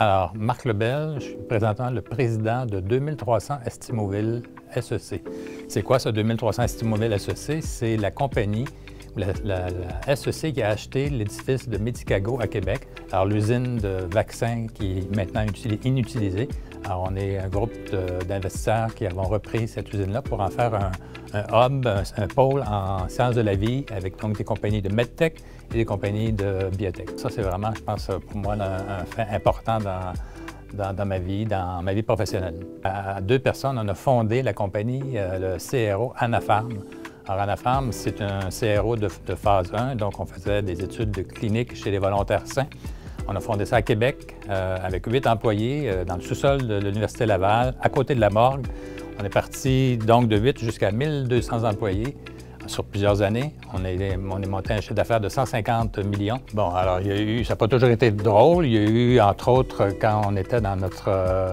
Alors, Marc Lebel, je suis présentement le président de 2300 Estimoville SEC. C'est quoi ce 2300 Estimoville SEC? C'est la compagnie, la SEC qui a acheté l'édifice de Medicago à Québec. Alors, l'usine de vaccins qui est maintenant inutilisée. Alors, on est un groupe d'investisseurs qui avons repris cette usine-là pour en faire un hub, un pôle en sciences de la vie avec donc des compagnies de medtech et des compagnies de biotech. Ça, c'est vraiment, je pense, pour moi, un fait important dans ma vie professionnelle. À deux personnes, on a fondé la compagnie, le CRO Anapharm. Alors, Anapharm, c'est un CRO de phase 1, donc on faisait des études de clinique chez les volontaires sains. On a fondé ça à Québec avec 8 employés dans le sous-sol de l'Université Laval, à côté de la morgue. On est parti donc de 8 jusqu'à 1200 employés sur plusieurs années. On est monté un chiffre d'affaires de 150 millions. Bon, alors ça n'a pas toujours été drôle. Il y a eu, entre autres, quand on était dans notre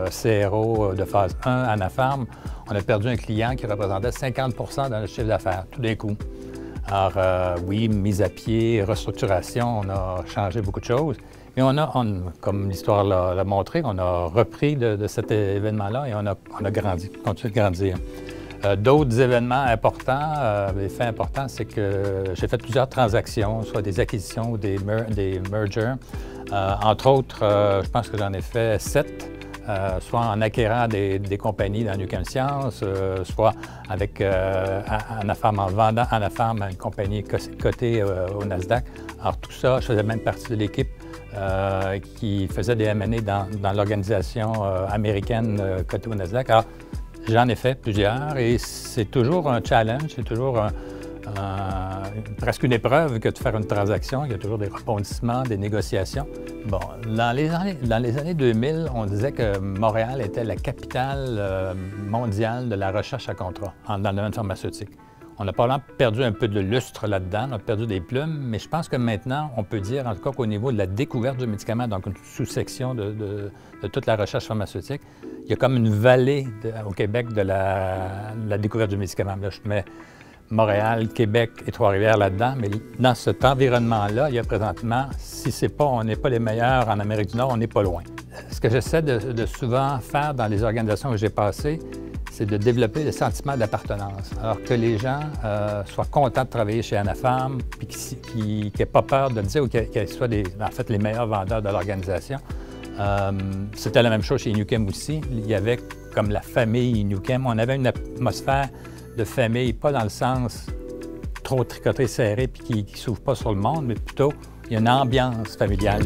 CRO de phase 1, Anapharm, on a perdu un client qui représentait 50 % dans le chiffre d'affaires, tout d'un coup. Alors, oui, mise à pied, restructuration, on a changé beaucoup de choses. Mais comme l'histoire l'a montré, on a repris de cet événement-là et on a grandi, continué de grandir. D'autres événements importants, des faits importants, c'est que j'ai fait plusieurs transactions, soit des acquisitions ou des mergers. Entre autres, je pense que j'en ai fait 7. Soit en acquérant des compagnies dans Nucam Science, soit avec Anapharm, en vendant Anapharm à une compagnie cotée au Nasdaq. Alors tout ça, je faisais même partie de l'équipe qui faisait des M&A dans l'organisation américaine cotée au Nasdaq. Alors j'en ai fait plusieurs et c'est toujours un challenge, c'est toujours presque une épreuve que de faire une transaction. Il y a toujours des rebondissements, des négociations. Bon, dans les années 2000, on disait que Montréal était la capitale mondiale de la recherche à contrat dans le domaine pharmaceutique. On a probablement perdu un peu de lustre là-dedans, on a perdu des plumes, mais je pense que maintenant, on peut dire, en tout cas qu'au niveau de la découverte du médicament, donc une sous-section de toute la recherche pharmaceutique, il y a comme une vallée au Québec de la découverte du médicament. Là, je mets Montréal, Québec et Trois-Rivières là-dedans, mais dans cet environnement-là, il y a présentement, si on n'est pas les meilleurs en Amérique du Nord, on n'est pas loin. Ce que j'essaie de souvent faire dans les organisations où j'ai passé, c'est de développer le sentiment d'appartenance. Alors que les gens soient contents de travailler chez Anapharm, puis qu'ils n'aient pas peur de le dire ou qu'ils soient en fait les meilleurs vendeurs de l'organisation. C'était la même chose chez Nucam aussi. Il y avait comme la famille Nucam. On avait une atmosphère de famille, pas dans le sens trop tricoté, serré, puis qui ne s'ouvre pas sur le monde, mais plutôt il y a une ambiance familiale.